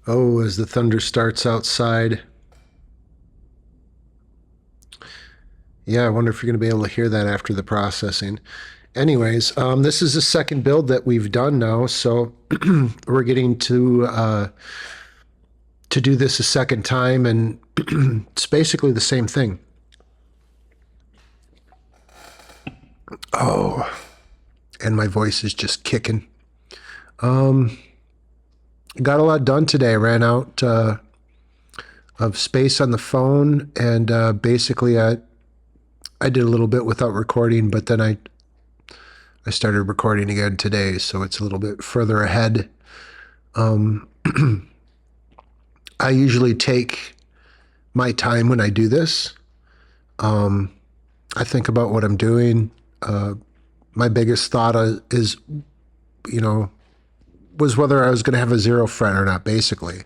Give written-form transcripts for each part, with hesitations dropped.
Oh, as the thunder starts outside. Yeah, I wonder if you're going to be able to hear that after the processing. Anyways, this is the second build that we've done now, so we're getting to do this a second time, and it's basically the same thing. Oh, and my voice is just kicking. Got a lot done today. I ran out of space on the phone, and basically I did a little bit without recording, but then I started recording again today, so it's a little bit further ahead. I usually take my time when I do this. I think about what I'm doing. My biggest thought is, you know, was whether I was going to have a zero fret or not, basically.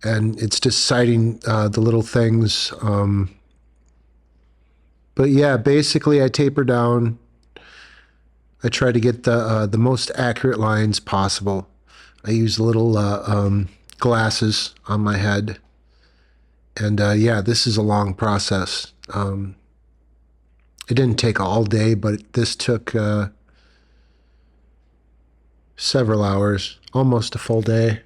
And it's deciding the little things. But yeah, basically I taper down. I try to get the most accurate lines possible. I use little glasses on my head. And yeah, this is a long process. It didn't take all day, but this took several hours, almost a full day.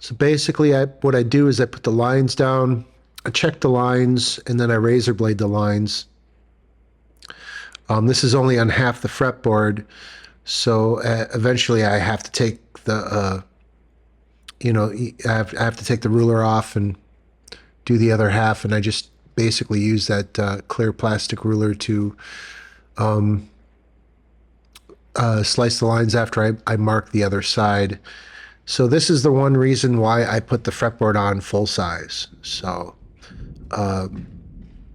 So basically, what I do is I put the lines down, I check the lines, and then I razor blade the lines. This is only on half the fretboard, so eventually I have to take the, I have to take the ruler off and do the other half, and I just basically use that clear plastic ruler to slice the lines after I mark the other side. So this is the one reason why I put the fretboard on full size. So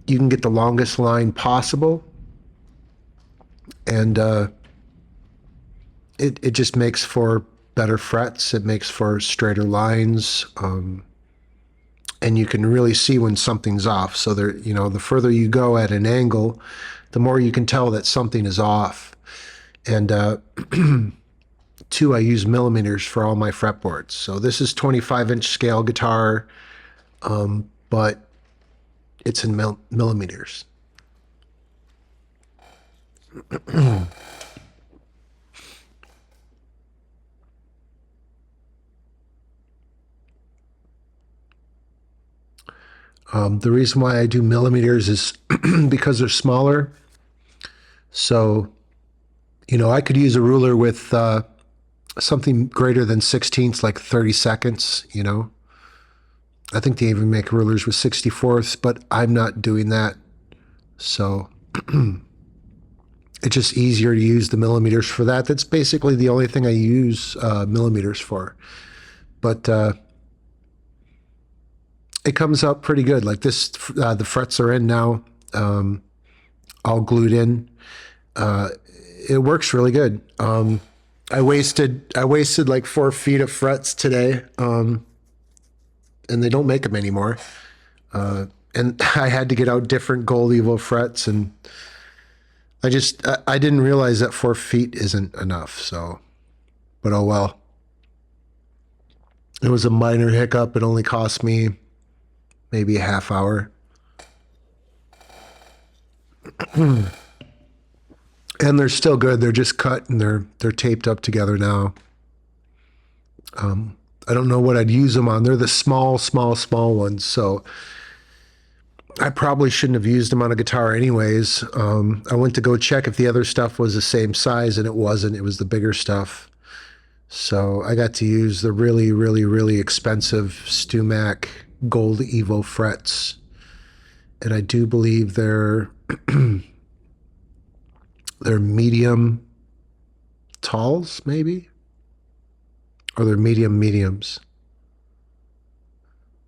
you can get the longest line possible, and it just makes for better frets. It makes for straighter lines, and you can really see when something's off. So there, the further you go at an angle, the more you can tell that something is off. And two, I use millimeters for all my fretboards. So this is 25-inch scale guitar, but it's in millimeters. The reason why I do millimeters is because they're smaller. So, I could use a ruler with something greater than 16ths, like 30 seconds, I think they even make rulers with 64ths, but I'm not doing that. So it's just easier to use the millimeters for that. That's basically the only thing I use millimeters for. But it comes out pretty good. Like this, the frets are in now, all glued in. It works really good. I wasted like 4 feet of frets today, and they don't make them anymore. And I had to get out different gold Evo frets, and I didn't realize that 4 feet isn't enough. So, but oh well. It was a minor hiccup. It only cost me maybe a half hour. And they're still good. They're just cut and they're taped up together now. I don't know what I'd use them on. They're the small ones. So I probably shouldn't have used them on a guitar anyways. I went to go check if the other stuff was the same size, and it wasn't. It was the bigger stuff. So I got to use the really, really, really expensive StewMac Gold Evo frets. And I do believe they're they're medium talls, maybe? Or they're mediums.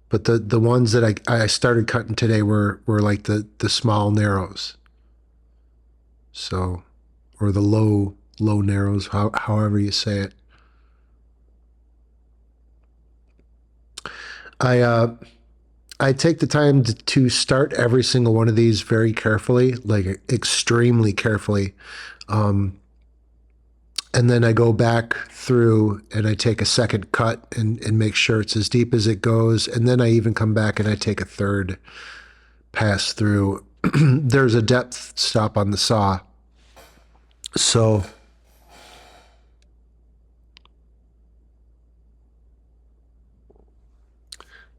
But the ones that I started cutting today were like the small narrows. So, or the low narrows, however you say it. I I take the time to start every single one of these very carefully, like extremely carefully. And then I go back through and I take a second cut and make sure it's as deep as it goes. And then I even come back and I take a third pass through. There's a depth stop on the saw. So,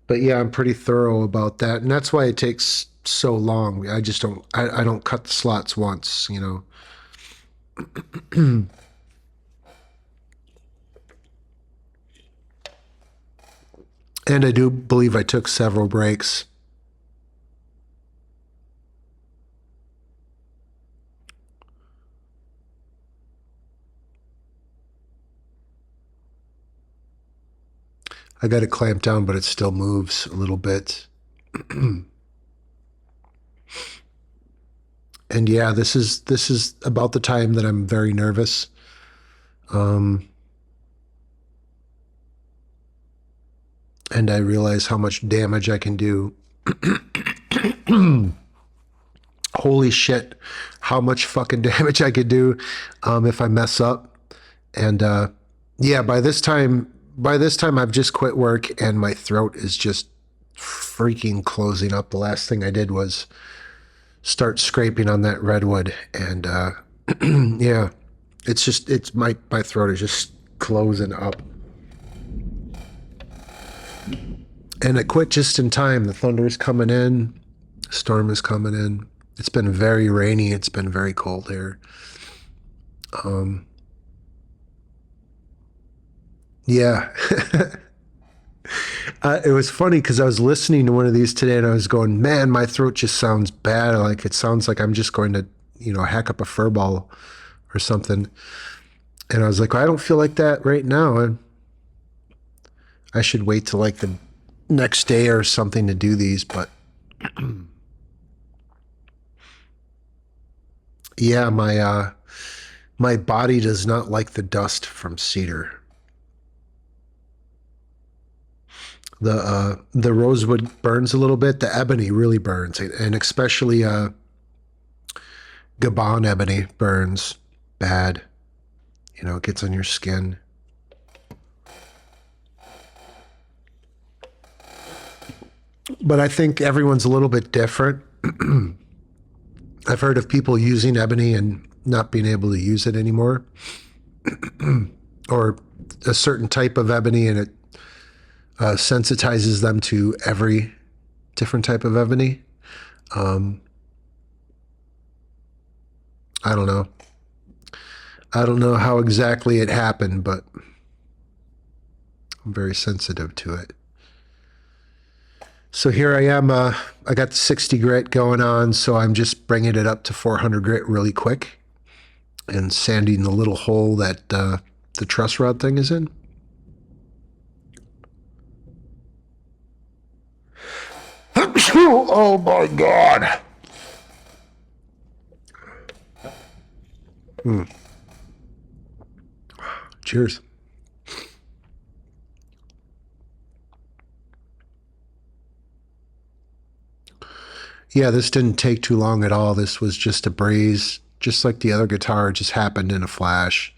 but yeah, I'm pretty thorough about that. And that's why it takes so long. I just don't, I don't cut the slots once, you know. And I do believe I took several breaks. I got it clamped down, but it still moves a little bit. And yeah, this is about the time that I'm very nervous. And I realize how much damage I can do. Holy shit, how much fucking damage I could do if I mess up. And yeah, by this time I've just quit work and my throat is just freaking closing up. The last thing I did was start scraping on that redwood, and yeah, it's my throat is just closing up. And it quit just in time. The thunder is coming in, storm is coming in. It's been very rainy. It's been very cold here. Yeah. It was funny because I was listening to one of these today and I was going, man, my throat just sounds bad. Like it sounds like I'm just going to, hack up a fur ball or something. And I was like, I don't feel like that right now. I should wait till like the next day or something to do these. But yeah, my body does not like the dust from cedar. The rosewood burns a little bit. The ebony really burns, and especially Gabon ebony burns bad. It gets on your skin. But I think everyone's a little bit different. I've heard of people using ebony and not being able to use it anymore, or a certain type of ebony, and it sensitizes them to every different type of ebony. I don't know. I don't know how exactly it happened, but I'm very sensitive to it. So here I am. I got the 60 grit going on, so I'm just bringing it up to 400 grit really quick and sanding the little hole that the truss rod thing is in. Oh my God. Cheers. Yeah, this didn't take too long at all. This was just a breeze, just like the other guitar, it just happened in a flash.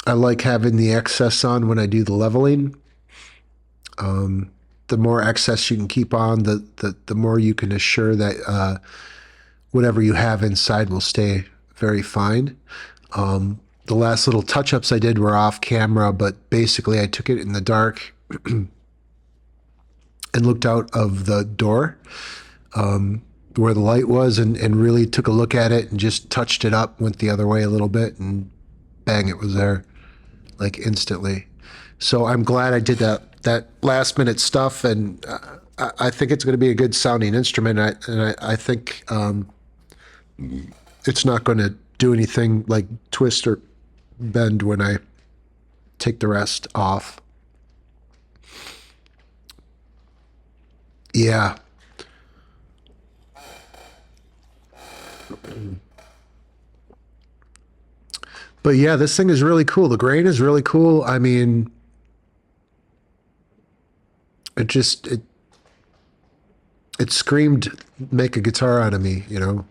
I like having the excess on when I do the leveling. The more excess you can keep on, the more you can assure that whatever you have inside will stay very fine. The last little touch-ups I did were off camera, but basically I took it in the dark and looked out of the door where the light was and really took a look at it and just touched it up, went the other way a little bit, and bang, it was there, like instantly. So I'm glad I did that last minute stuff, and I think it's going to be a good sounding instrument. I think it's not going to do anything like twist or bend when I take the rest off. Yeah. But yeah, this thing is really cool. The grain is really cool. I mean, it just it screamed make a guitar out of me, you know.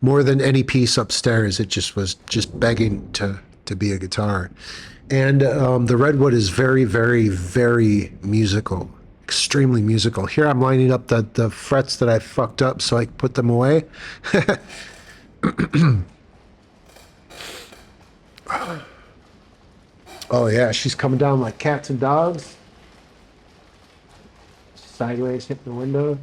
More than any piece upstairs, it just was just begging to be a guitar. And the redwood is very, very, very musical, extremely musical. Here I'm lining up the frets that I fucked up so I can put them away. Oh yeah, she's coming down like cats and dogs. Sideways, hitting the window.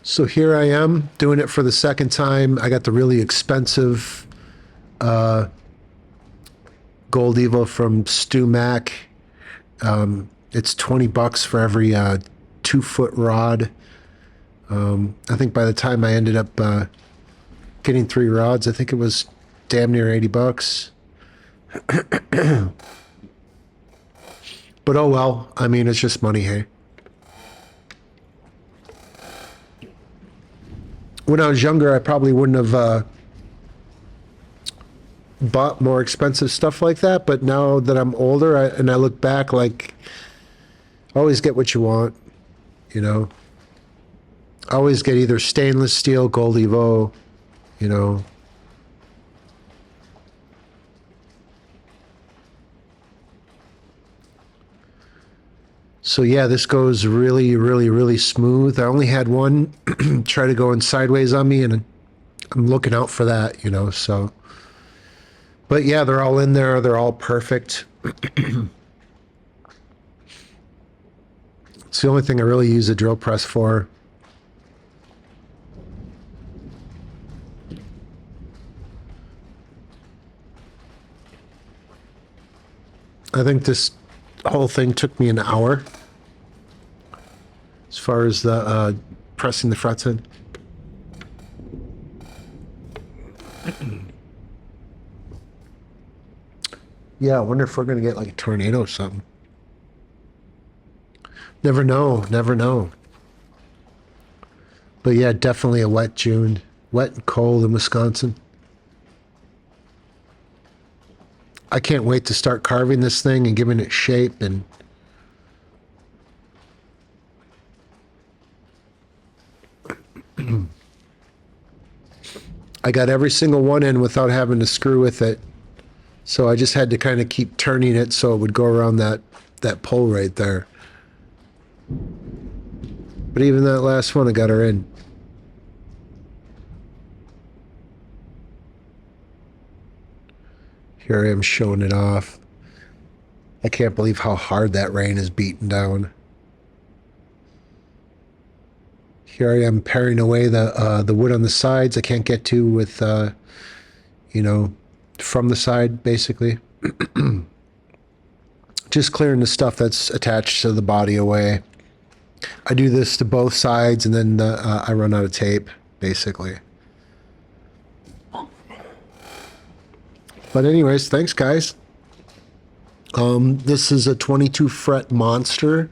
So here I am doing it for the second time. I got the really expensive Gold Evo from Stu Mac. It's $20 for every 2-foot rod. I think by the time I ended up getting 3 rods, I think it was damn near $80. But oh well. I mean, it's just money, hey. When I was younger, I probably wouldn't have bought more expensive stuff like that. But now that I'm older and I look back, like, always get what you want, you know. Always get either stainless steel, Gold Evo, you know. So yeah, this goes really, really, really smooth. I only had one try to go in sideways on me, and I'm looking out for that, you know, so. But yeah, they're all in there. They're all perfect. It's the only thing I really use a drill press for. I think this whole thing took me an hour as far as the pressing the frets in. Yeah, I wonder if we're going to get like a tornado or something. Never know, never know. But yeah, definitely a wet June. Wet and cold in Wisconsin. I can't wait to start carving this thing and giving it shape, and I got every single one in without having to screw with it. So I just had to kind of keep turning it so it would go around that pole right there. But even that last one, I got her in. Here I am showing it off. I can't believe how hard that rain is beating down. Here I am paring away the wood on the sides I can't get to with, you know, from the side, basically. Just clearing the stuff that's attached to the body away. I do this to both sides, and then I run out of tape, basically. But anyways, thanks, guys. This is a 22 fret monster.